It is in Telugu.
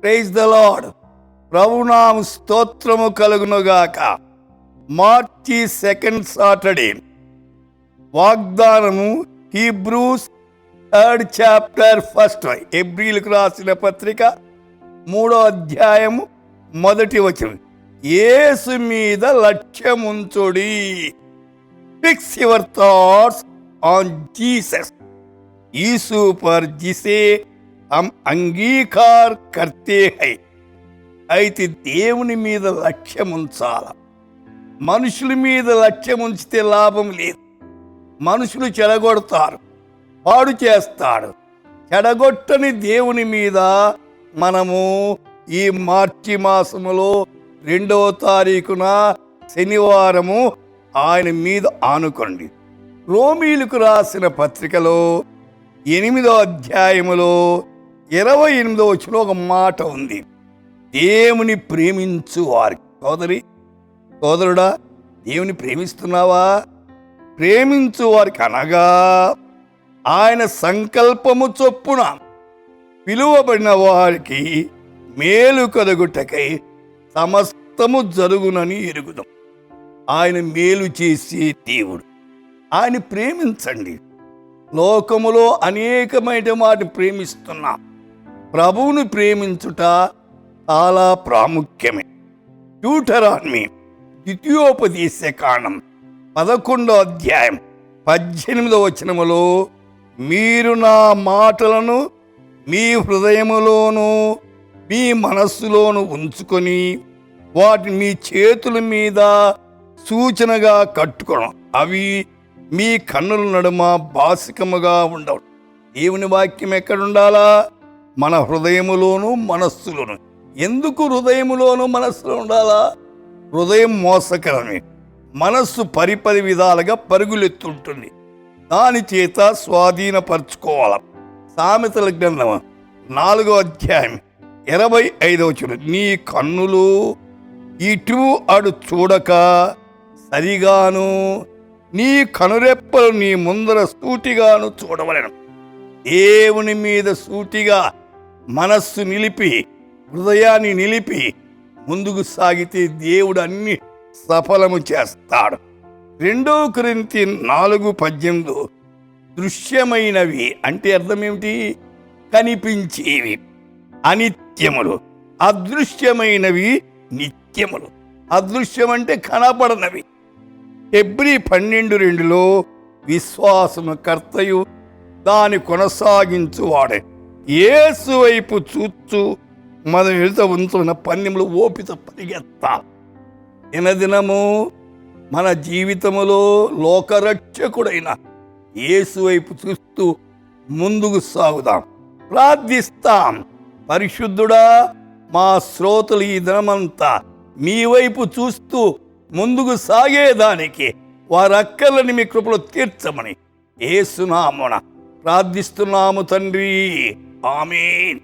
Praise the lord. ప్రభునామ స్తోత్రము కలుగునుగాక. మార్చి 2nd సాటర్డే వాగ్దానము హీబ్రూస్ 3rd చాప్టర్ 1st హెబ్రీయులకు రాసిన పత్రిక 3వ అధ్యాయము 1వ వచనం. యేసు మీద లక్ష్యముంచుడి. Fix your thoughts on Jesus. Yeshu पर जिसे हम अंगीकार करते हैं. అయితే దేవుని మీద లక్ష్యం ఉంచాల. మనుషుల మీద లక్ష్యం ఉంచితే లాభం లేదు. మనుషులు చెడగొడతారు, పాడు చేస్తాడు. చెడగొట్టని దేవుని మీద మనము ఈ మార్చి మాసములో 2వ తారీఖున శనివారము ఆయన మీద ఆనుకోండి. రోమీయులకు రాసిన పత్రికలో 8వ అధ్యాయములో 28వ వచనంలో ఒక మాట ఉంది. దేవుని ప్రేమించు వారికి. సోదరుడా, దేవుని ప్రేమిస్తున్నావా? ప్రేమించు వారికి అనగా ఆయన సంకల్పము చొప్పున పిలువబడిన వారికి మేలు కలుగుటకై సమస్తము జరుగునని ఎరుగుదాం. ఆయన మేలు చేసే దేవుడు. ఆయన ప్రేమించండి. లోకములో అనేకమైన వాటిని ప్రేమిస్తున్నాం. ప్రభువుని ప్రేమించుట చాలా ప్రాముఖ్యమే. డ్యూటరానమీ ద్వితీయోపదేశ కాండం 11వ అధ్యాయం 18వ వచనములో, మీరు నా మాటలను మీ హృదయములోను మీ మనస్సులోను ఉంచుకొని వాటిని మీ చేతుల మీద సూచనగా కట్టుకోవడం, అవి మీ కన్నుల నడుమ బాసికముగా ఉండవు. దేవుని వాక్యం ఎక్కడుండాలా? మన హృదయములోను మనస్సులోను. ఎందుకు హృదయములోను మనస్సులో ఉండాలా? హృదయం మోసకరమే, మనస్సు పరిపరి విధాలుగా పరుగులెత్తుంటుంది. దాని చేత స్వాధీనపరచుకోవాలి. సామెతల గ్రంథం 4వ అధ్యాయం 25వ వచనం, నీ కన్నులు ఇటు అడు చూడక సరిగాను నీ కనురెప్పలు నీ ముందర సూటిగాను చూడవలెను. దేవుని మీద సూటిగా మనస్సు నిలిపి, హృదయాన్ని నిలిపి ముందుకు సాగితే దేవుడు అన్ని సఫలము చేస్తాడు. 2 కొరింథీ 4:18 దృశ్యమైనవి అంటే అర్థం ఏమిటి? కనిపించేవి అనిత్యములు, అదృశ్యమైనవి నిత్యములు. అదృశ్యం అంటే కనపడనవి. హెబ్రీ 12:2 విశ్వాసము కర్తయు దాని కొనసాగించువాడే యేసు వైపు చూచు మనం ఎదుట ఉంచున్న పందెములు ఓపిక పరిగెత్తా. దినదినము మన జీవితములో లోకరక్షకుడైన యేసు వైపు చూస్తూ ముందుకు సాగుదాం. ప్రార్థిస్తాం. పరిశుద్ధుడా, మా శ్రోతలు ఈ దినమంతా మీ వైపు చూస్తూ ముందుకు సాగేదానికి వారి అక్కర్లని మీ కృపలో తీర్చమని యేసు నామమున ప్రార్థిస్తున్నాము తండ్రి. ఆమేన్.